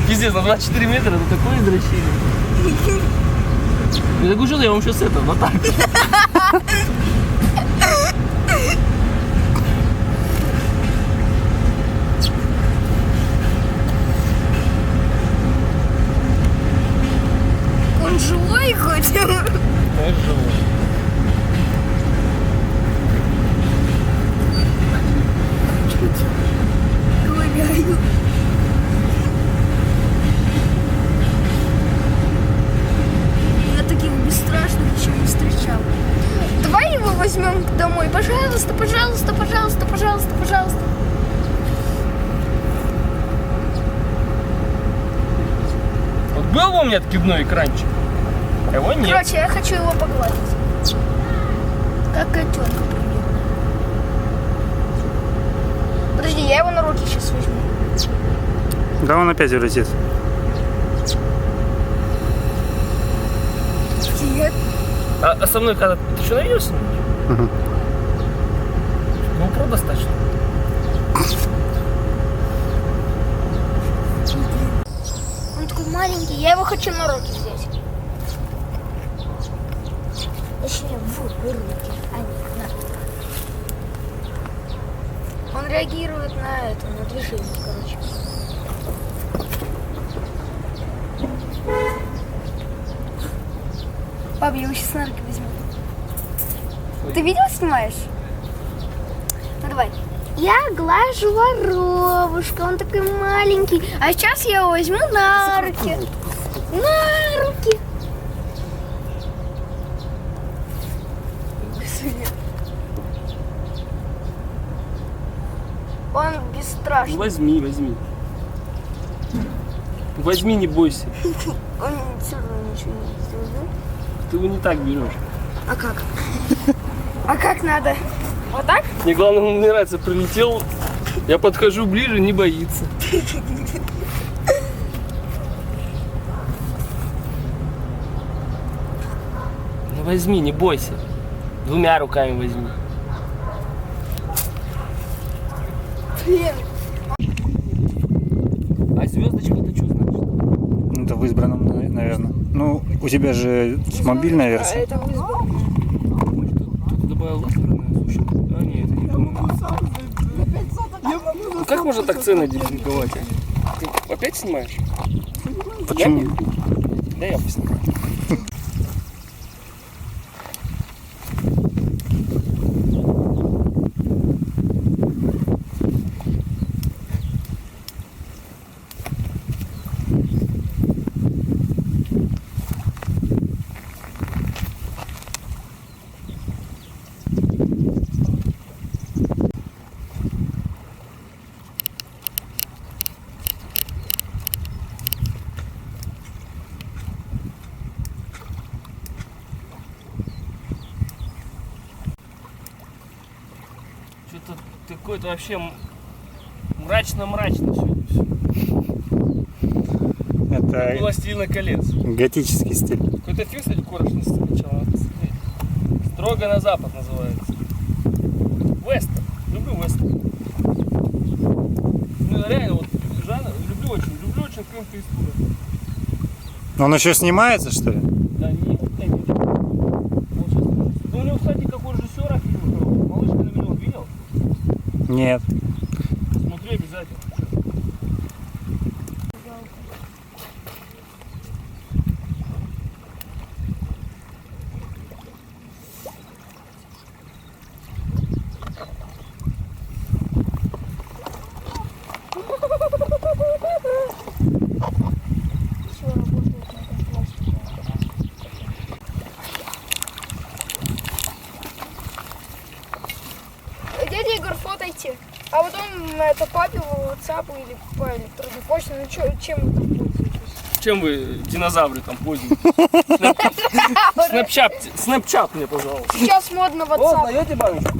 Пиздец, на 24 метра это такое извращение. Я так учил, я вам сейчас это, вот так. Он живой хоть? Конечно, живой. Ковыляю. Я таких бесстрашных еще не встречал. Давай его возьмем домой. Пожалуйста, пожалуйста, пожалуйста, пожалуйста, пожалуйста. Вот был бы у меня откидной экранчик? Его нет. Короче, я хочу его погладить. Как котенка примерно. Подожди, я его на руки сейчас возьму. Да он опять улетит. Нет. А со мной когда... Ты что, найдешь? Угу. GoPro достаточно. Он такой маленький, я его хочу на руки взять. Точнее, в руки, а не на. Он реагирует на это, на движение, короче. Пап, я его сейчас на руки возьму. Ты видео снимаешь? Ну давай. Я глажу воробушка, он такой маленький. А сейчас я его возьму на руки. На руки. Он Ну, бесстрашный. возьми, возьми. Возьми, не бойся. Он все равно ничего не сделает, да? Ты его не так берешь. А как? А как надо? Вот так? Мне главное, он мне нравится, прилетел. Я подхожу ближе, не боится. Ну возьми, не бойся. Двумя руками возьми. Блин. А звездочка это что значит? Это в избранном, наверное. Ну, у тебя же мобильная А версия. это в избранном. Кто-то добавил лазерное, слушай. А нет, это не то. Ну как можно так цены демпинговать? А? Ты опять снимаешь? Почему? Да я поснимаю. Что-то такое-то вообще мрачно-мрачно сегодня все. Это Властелина колец. готический стиль. Какой-то фильм, кстати, короче, сначала надо посмотреть. Строго на запад называется. Вестер. Люблю вестер. Ну реально, вот жанр, люблю очень крымскую историю. Он еще снимается, что ли? Да нет, конечно. Вот сейчас. Ну, у него, кстати, как у режиссера фильма, «Малышка на миллион» видел? Нет. Смотри обязательно. Все работает на этом пластике. Дядя Егор, фотайте. А потом это папе в WhatsApp или по электронной почте. Ну чем вы там пользуетесь? Чем вы, динозавры, там пользуетесь? Снэпчат мне, пожалуйста. Сейчас модно О, WhatsApp. знаете баночку?